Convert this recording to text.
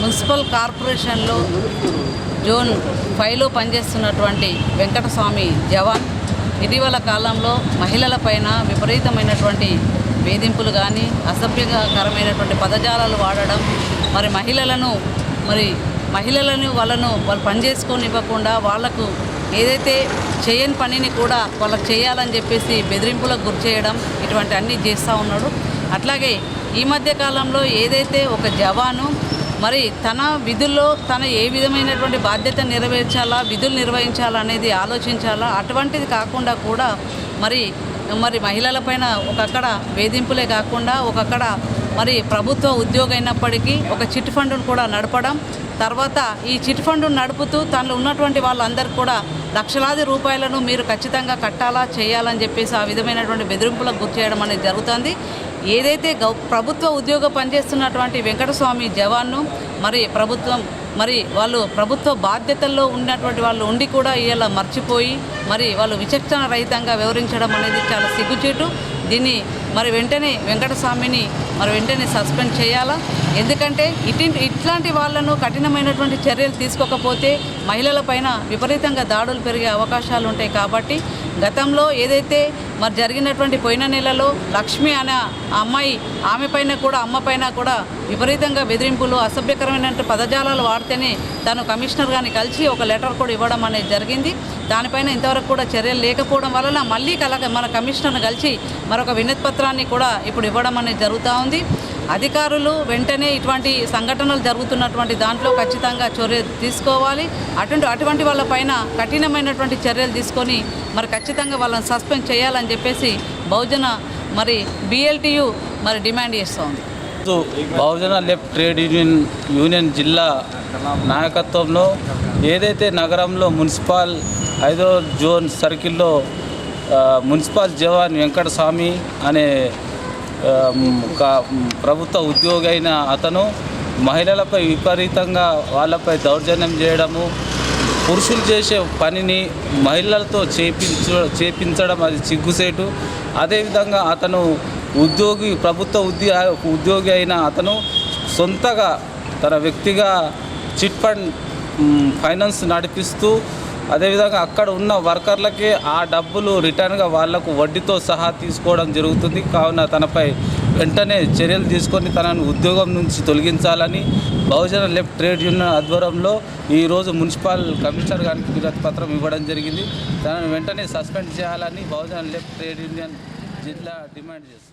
Municipal కార్పొరేషన్లో zone 5లో పనిచేస్తున్నటువంటి వెంకటస్వామి జవాన్ ఇటీవల కాలంలో మహిళలపైన విపరీతమైనటువంటి వేధింపులు కానీ అసభ్యకరమైనటువంటి పదజాలాలు వాడడం, మహిళలను వాళ్ళు పనిచేసుకోనివ్వకుండా వాళ్లకు ఏదైతే చేయని పనిని కూడా వాళ్ళకి చేయాలని చెప్పేసి బెదిరింపులకు గురి చేయడం, ఇటువంటి అన్నీ చేస్తూ ఉన్నాడు. అట్లాగే ఈ మధ్య కాలంలో ఏదైతే ఒక జవాను తన విధుల్లో తన ఏ విధమైనటువంటి బాధ్యత నెరవేర్చాలా, విధులు నిర్వహించాలా అనేది ఆలోచించాలా. అటువంటిది కాకుండా కూడా మహిళలపైన ఒకక్కడ వేధింపులే కాకుండా ఒకక్కడ ప్రభుత్వ ఉద్యోగం అయినప్పటికీ ఒక చిట్ ఫండ్ను కూడా నడపడం, తర్వాత ఈ చిట్ ఫండ్ను నడుపుతూ తనలో ఉన్నటువంటి వాళ్ళందరికీ కూడా లక్షలాది రూపాయలను మీరు ఖచ్చితంగా కట్టాలా చేయాలని చెప్పేసి ఆ విధమైనటువంటి బెదిరింపులకు గురి చేయడం అనేది జరుగుతుంది. ఏదైతే ప్రభుత్వ ఉద్యోగం పనిచేస్తున్నటువంటి వెంకటస్వామి జవాన్ను ప్రభుత్వం వాళ్ళు ప్రభుత్వ బాధ్యతల్లో ఉన్నటువంటి వాళ్ళు ఉండి కూడా ఇలా మర్చిపోయి వాళ్ళు విచక్షణ రహితంగా వివరించడం అనేది చాలా సిగ్గుచేటు. దీన్ని వెంటనే వెంకటస్వామిని వెంటనే సస్పెండ్ చేయాలా. ఎందుకంటే ఇట్లాంటి వాళ్ళను కఠినమైనటువంటి చర్యలు తీసుకోకపోతే మహిళలపైన విపరీతంగా దాడులు పెరిగే అవకాశాలు ఉంటాయి. కాబట్టి గతంలో ఏదైతే జరిగినటువంటి పోయిన నెలలో లక్ష్మి అనే అమ్మాయి అమ్మ పైన కూడా విపరీతంగా బెదిరింపులు అసభ్యకరమైనటువంటి పదజాలాలు వాడితేనే తను కమిషనర్ గారిని కలిసి ఒక లెటర్ కూడా ఇవ్వడం అనేది జరిగింది. దానిపైన ఇంతవరకు కూడా చర్యలు లేకపోవడం వలన మళ్ళీ మన కమిషనర్ని కలిసి మరొక వినతి పత్రాన్ని కూడా ఇప్పుడు ఇవ్వడం అనేది జరుగుతూ ఉంది. అధికారులు వెంటనే ఇటువంటి సంఘటనలు జరుగుతున్నటువంటి దాంట్లో ఖచ్చితంగా చర్య తీసుకోవాలి. అటువంటి వాళ్ళపైన కఠినమైనటువంటి చర్యలు తీసుకొని ఖచ్చితంగా వాళ్ళని సస్పెండ్ చేయాలని చెప్పేసి బహుజన BLTU డిమాండ్ చేస్తోంది. బహుజన లెఫ్ట్ ట్రేడ్ యూనియన్ జిల్లా నాయకత్వంలో ఏదైతే నగరంలో మున్సిపల్ 5వ జోన్ సర్కిల్లో మున్సిపల్ జవాన్ వెంకటస్వామి అనే ప్రభుత్వ ఉద్యోగి అయిన అతను మహిళలపై విపరీతంగా వాళ్ళపై దౌర్జన్యం చేయడము, పురుషులు చేసే పనిని మహిళలతో చేపించడం అది సిగ్గుసేటు. అదేవిధంగా అతను ప్రభుత్వ ఉద్యోగి అయిన అతను సొంతగా తన వ్యక్తిగా చిట్ ఫండ్ ఫైనాన్స్ నడిపిస్తూ అదేవిధంగా అక్కడ ఉన్న వర్కర్లకే ఆ డబ్బులు రిటర్న్గా వాళ్లకు వడ్డీతో సహా తీసుకోవడం జరుగుతుంది. కావున తనపై వెంటనే చర్యలు తీసుకొని తనను ఉద్యోగం నుంచి తొలగించాలని బహుజన లెఫ్ట్ ట్రేడ్ యూనియన్ ఆధ్వర్యంలో ఈరోజు మున్సిపల్ కమిషనర్ గారికి వినతి పత్రం ఇవ్వడం జరిగింది. తనను వెంటనే సస్పెండ్ చేయాలని బహుజన లెఫ్ట్ ట్రేడ్ యూనియన్ జిల్లా డిమాండ్ చేస్తుంది.